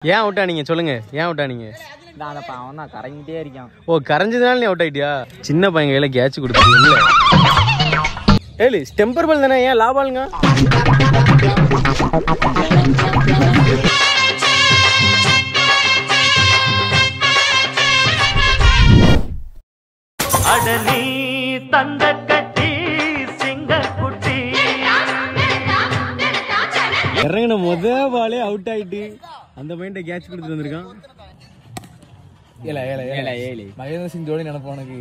ஏன் அவுட் ஆனீங்க சொல்லுங்க, ஏன் அவுட் ஆனீங்க? அவன் தான் கரைஞ்சிட்டே இருக்கான். ஓ, கரைஞ்சதுனால நீ அவுட் ஆயிட்டியா? சின்ன பையன் கையில கேட்ச் கொடுத்துருக்கீங்க. ஏழு ஸ்டெம்பர் பால் தானே, ஏன் லாபாலுங்க? அடலி தந்த கட்டி சிங்க குட்டி இறங்கின முத பாலே அவுட் ஆயிட்டு அந்த பையன் கேட்ச் கொடுத்து வந்திருக்கான். மகேந்திர சிங் ஜோடி நினைப்போம் உனக்கு.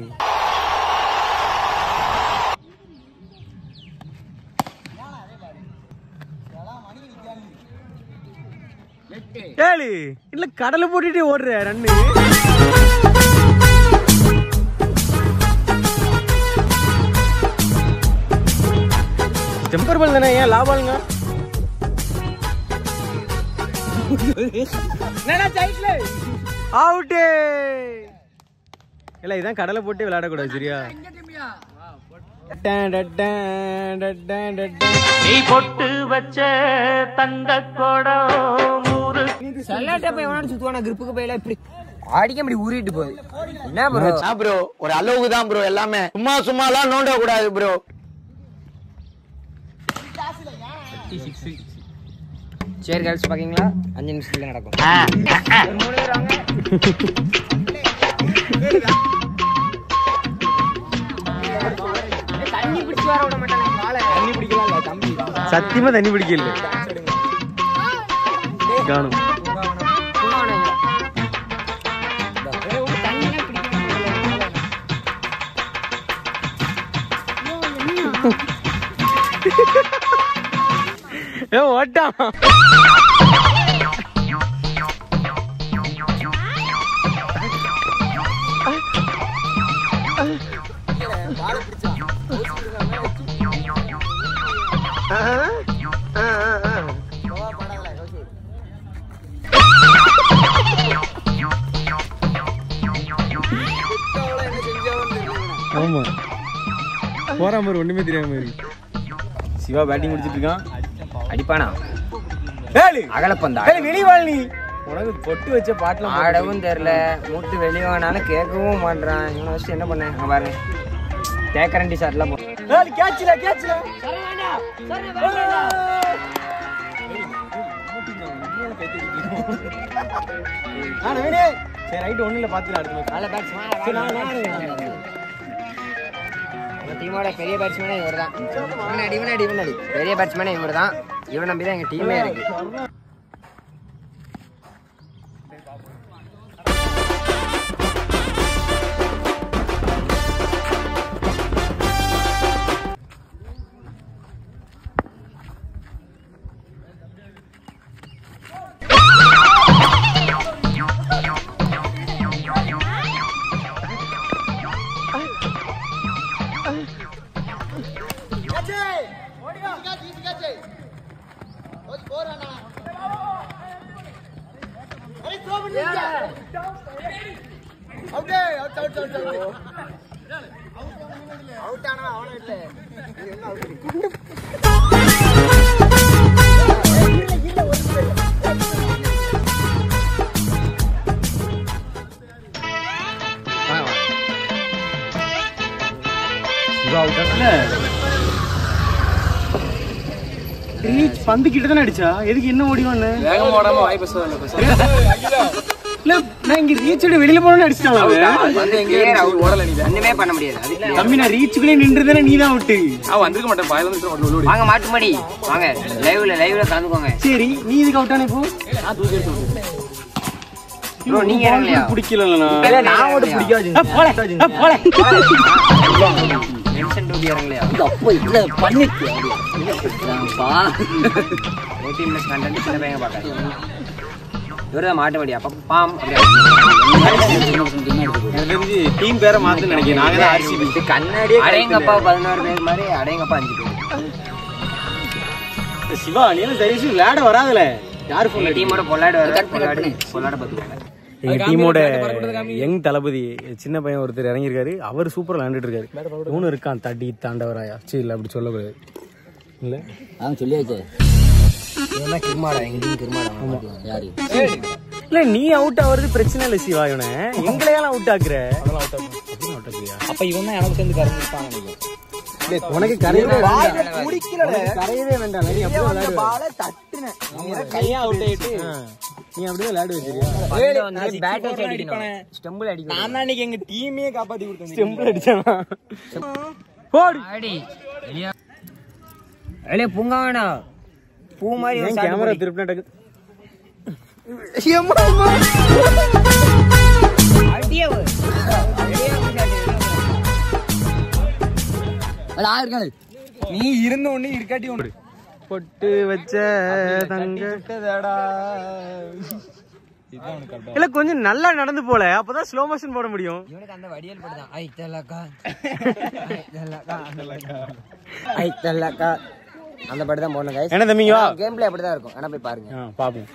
ஏழு இல்ல கடலை போட்டுட்டே ஓடுற ரன்னு. டெம்பர் பால் தானே, ஏன் லாபாலுங்க? அவுட்டு. இல்ல இதான் கடலை போட்டு விளையாடக்கூடாது, சரியா? நீ பொட்டு வச்ச தங்க கோடம் ஊரு சுத்துவான கிரிப்புக்கு போயில இப்படி அடிக்க இப்படி ஊறிட்டு போகுது. என்ன ப்ரோ? ப்ரோ ஒரு அளவுக்கு தான் ப்ரோ, எல்லாமே சும்மா சும்மாலாம் நோண்ட கூடாது ப்ரோ. சரி கேர்ள்ஸ் பாக்கீங்களா, 5 நிமிஷத்துல நடக்கும். தண்ணி பிடிச்சு வர விட மாட்டாங்க. தண்ணி பிடிக்கலாம் தம்பி, சத்தியமா தண்ணி பிடிக்கல காணும். ஓட்டா ஆமா போற மாதிரி ஒண்ணுமே தெரியாம இருக்கு. சிவா பேட்டிங் முடிச்சிட்டு இருக்கான். அடிப்பானா அகலப்பந்தா வெளிவாள். நீ உனக்கு பொட்டு வச்ச பாட்டுல ஆடவும் தெரியல, மூட்டு வெளியானாலும் கேட்கவும் மாட்டான். இவனை வச்சு என்ன பண்ண? அங்க பாருங்க, தேக்கரண்டி ஷாட்லாம் போ. கேட்ச்ல கேட்ச்ல சரி ரைட் ஒண்ணு இல்ல பாத்துக்கலாம். டீமோட பெரிய பேட்ஸ்மேனே இவர் தான். பெரிய பேட்ஸ்மேனே இவர் தான். இவரை நம்பி தான் எங்க டீமே இருக்கு. பந்து கிட்ட தானே அடிச்சா, எதுக்கு என்ன ஓடிவான்னு நான் இங்க ரீச்சோட வெளியில போன அடிச்சிட்டாங்க. ஒண்ணுமே பண்ண முடியாது தம்பி, நான் ரீச்சுக்குள்ளே நின்றுதானே நீ தான் அவுட்டு. வந்துருக்க மாட்டேன். வாங்க மாட்டு மடி வாங்க, லைவ்ல கலந்துக்கோங்க. சரி நீ இதுக்கு அவுட் ஆனே போ. ப்ரோ நீங்க இறங்கலையா? பிடிக்கல நான் ஓட பிடிக்காது. மென்ஷன் டு பி இறங்கலையா? அப்போ இல்ல பண்ணிட்டியா? பா 18+ கண்டென்ட் சின்ன பையங்க பாக்காது. இவரதான் மாட்டு மடி அப்ப பாம் தெரிஞ்சு டீம் பேரை மாத்து நினைக்கிறேன். நாங்க தான் ஆர்சிபி. கண்ணாடியே அடேங்கப்பா 16 பேர் மாதிரி, அடேங்கப்பா 5 பேர். சிவா நீ சரி விளையாட வராதுல. யாரு ஃபுல் டீமோட பொல்லாட பாத்துக்கோங்க. எங்க டீமோட யங் தளபதி சின்ன பையன் ஒருத்தர் இறங்கியிருக்காரு. அவர் சூப்பரா விளையாண்டுட்டு இருக்காரு. இவனு இருக்கான் தடி தாண்டவராயா. சரி இல்ல அப்படி சொல்லக்கூடாது இல்ல, சொல்லியாச்சு. கிருமாடா எங்க டீம் கிருமாடா யாரு இல்ல நீ அவுட் ஆகுறது பிரச்சனை இல்ல சிவா, இவனை எங்களையெல்லாம் அவுட் ஆக்குற. அப்ப இவன் தான் எனக்கு சேர்ந்து கறந்துருப்பாங்க. உனக்கு கரையவே வேண்டாம். நீ அப்படியே கையா அவுட் ஆயிட்டு நீ அப்படியே விளையாடு வச்சிருக்கியா? நான் தான் இன்னைக்கு எங்க டீமே காப்பாத்தி கொடுத்தேன். ஸ்டெம்பிள் அடிச்சானா? போடி வெளியே பூங்க வேணாம். பூ மாதிரி கேமரா திருப்பினா டக்கு. நீ இருந்த ஒண்ணு இருக்காட்டி ஒண்ணு பொட்டு வச்ச தங்க இல்ல கொஞ்சம் நல்லா நடந்து போல, அப்பதான் ஸ்லோ மோஷன் போட முடியும். இவனுக்கு அந்த வடியல் படுதான். அந்த படம் தான் போடணும் guys. என்ன தம்பிங்க கேம் பிளே அப்படிதான் இருக்கும். ஆனா போய் பாருங்க. பாப்போம்.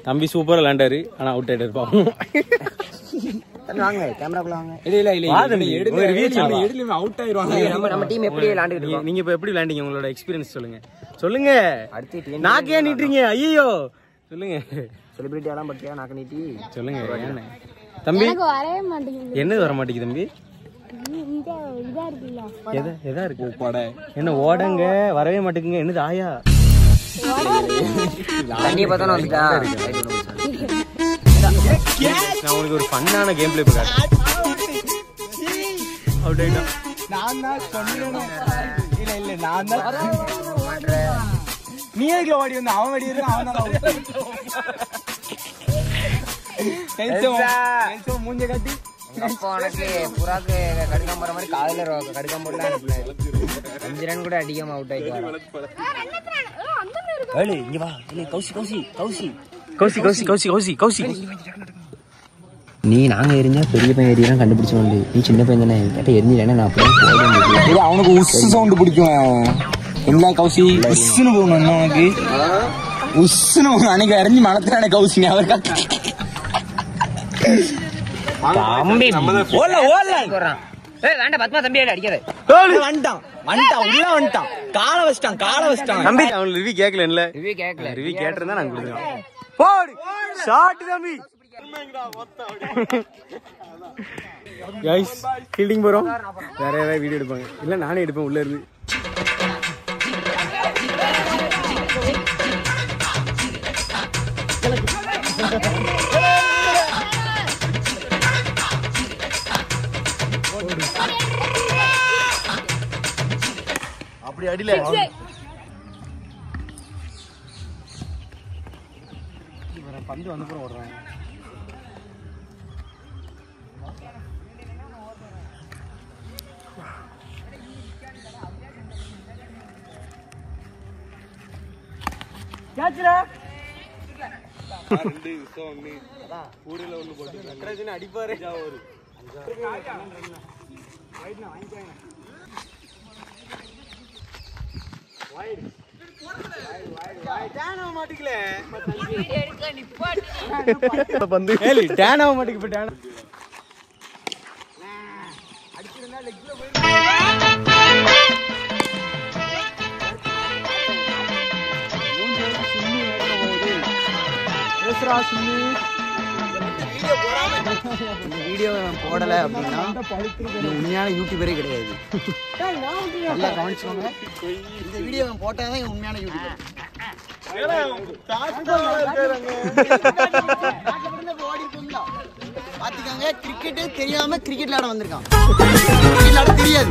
தம்பி சூப்பரா விளையாண்டாரு, ஆனா அவுட் ஆயிட்டாரு பாப்போம். வாங்க கேமராக்குள்ள வாங்க. அவுட் ஆயிருவாங்க. நம்ம டீம் எப்படி விளையாண்டுட்டு இருக்கோம்? நீங்க இப்ப எப்படி விளையாண்டீங்க? உங்களோட எக்ஸ்பீரியன்ஸ் சொல்லுங்க. அடுத்து நாக்கே நீட்டுறீங்க. ஐயோ சொல்லுங்க. செலிபிரிட்டி எல்லாம் பத்தியா நாக்க நீட்டி சொல்லுங்க. தம்பி என்னது வர மாட்டேங்குது தம்பி? எதா இருக்கு? என்ன ஓடங்க வரவே மாட்டேங்குங்க. என்னது ஆயா? தண்ணியை பார்த்தானே வந்துட்டா. நான் உங்களுக்கு ஒரு ஃபன்னான கேம் பிளே பண்ணேன். அவுட் ஆயிட்டா. நான் தான் சொன்னேன். இல்ல நான் தான் நீ எதுக்கு ஓடி வந்த? அவன் ஓடி இருந்தா அவன் தான் மூஞ்ச கட்டி உனக்கு புறாக்கு கடுக்காம போற மாதிரி காதல கடுக்காம போட்டுலாம் அனுப்புனேன். 5 ரன் கூட அடிக்காம அவுட் ஆயிட்டு. இங்க வா. கௌசி நீ நாங்க எரிஞ்சா பெரிய பையன் ஏரியா கண்டுபிடிச்ச வந்து நீ சின்ன பையன் தானே கேட்ட எரிஞ்சிடனே நான் அப்படியே போட முடியும். அவனுக்கு உஸ் சவுண்ட் பிடிக்கும். என்ன கௌசி உஸ்ன்னு போகணும் உனக்கு உஸ்ன்னு போகணும். அன்னைக்கு எரிஞ்சு மனத்தானே கௌசி அவர் தம்பி வேண்டாம் பத்மா தம்பி அடிக்காத. வந்துட்டான் உள்ள வந்துட்டான். காலை வச்சிட்டான் தம்பி. அவன் ரிவ்யூ கேட்கல. ரிவ்யூ கேட்டிருந்தா நான் கொடுக்குறேன். போடு ஷாட் தம்பி. गाइस ஃபீல்டிங் போறோம். வேற யாராவது வீடியோ எடுப்பாங்க, இல்ல நானே எடுப்பேன் உள்ள இருந்து. அப்படி அடில பந்து வந்து கூட ஓடுறாங்க. அடிப்பாரு வீடியோ போடல அப்படின்னா உண்மையான யூடியூபரே கிடையாது. நல்லா கவனிச்சுக்கோங்க. இந்த வீடியோ போட்டாதான் உண்மையான யூடியூபர். பாத்துக்காங்க கிரிக்கெட்டே தெரியாம கிரிக்கெட் விளையாட வந்திருக்கான். கிரிக்கெட் விளையாட தெரியாது.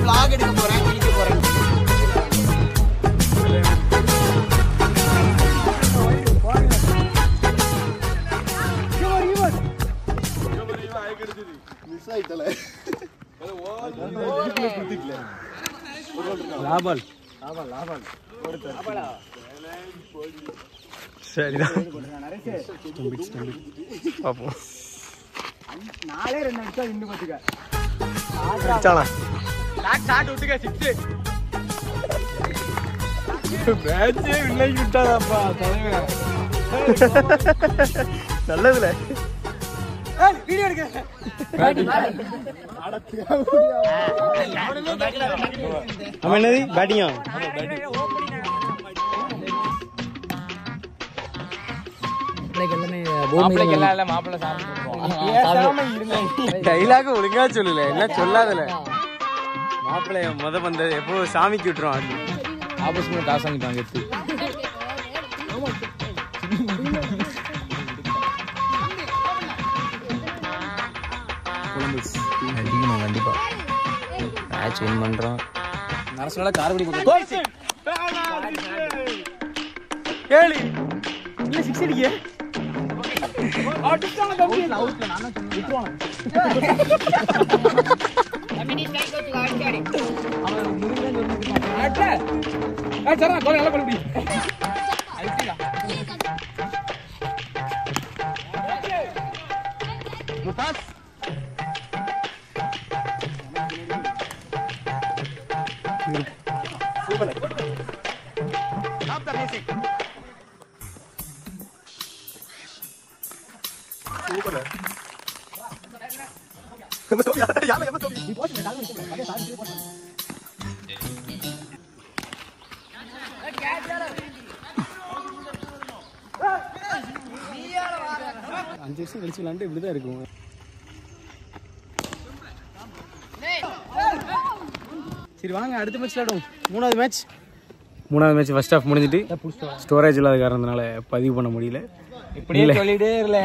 vlog எடுக்க போறேன், கிரிக்க போறேன். சரிதான். நாளே 2 நிமிஷம் இன்னும் பாத்துக்க. நல்லதுல வீடியோ எடுக்க என்னது பேட்டிங்கா டைலாக ஒழுங்கா சொல்லல என்ன சொல்லாதல மாப்பிள்ளைய வந்த எப்போ சாமிக்கு விட்டுரும் ஆபோசிட் காசு வாங்கிட்டாங்க எடுத்து அடிக்கணும் கண்டிப்பா மேட்ச் வின் பண்றோம் நரசனால காரக்குடி பக்கம் கேளு இல்ல 6 அடிக்க அடிச்சாங்க தம்பி அவுட்ல நானே விட்டுவானே தம்பி நீ ஸ்ட்ரைக் கோச் அடிச்சாடி அவன் முருகன் சொல்லிட்டு அட்ல சரா கோல நல்லா பண்ணி அடிச்சா முத்தாஸ் super stop the music super அஞ்சு வருஷம் கழிச்சு விளையாண்டு இப்படிதான் இருக்கும் சரி வாங்க அடுத்த மேட்ச் விளையாடும் மூணாவது மேட்ச் ஃபர்ஸ்ட் ஹாஃப் முடிஞ்சிட்டு ஸ்டோரேஜ் இல்லாத காரணத்தினால பதிவு பண்ண முடியல இப்படியே சொல்லிட்டே இருக்கல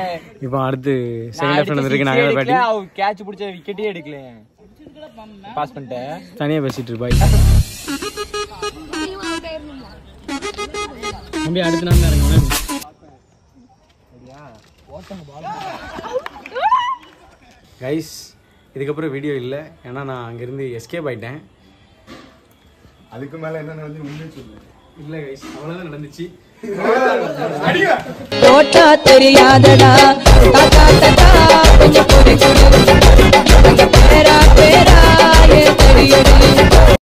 இப்போ அடுத்து செகண்ட் ஹாஃப் நடந்துருக்கு நாங்க பேட்டிங் கேட்ச் பிடிச்ச விக்கெட்டே எடுக்கல பாஸ் பண்ணிட்டேன் தனியா பேசிட்டு பாய் தம்பி அடுத்து நான் இறங்குங்க கைஸ் இதுக்கப்புறம் வீடியோ இல்லை ஏன்னா நான் அங்கேருந்து எஸ்கேப் ஆயிட்டேன் அதுக்கு மேல என்ன நடந்து உண்மையை சொல்லு இல்லை கைஸ் அவ்வளோதான் நடந்துச்சு போட்டா தெரியாதடா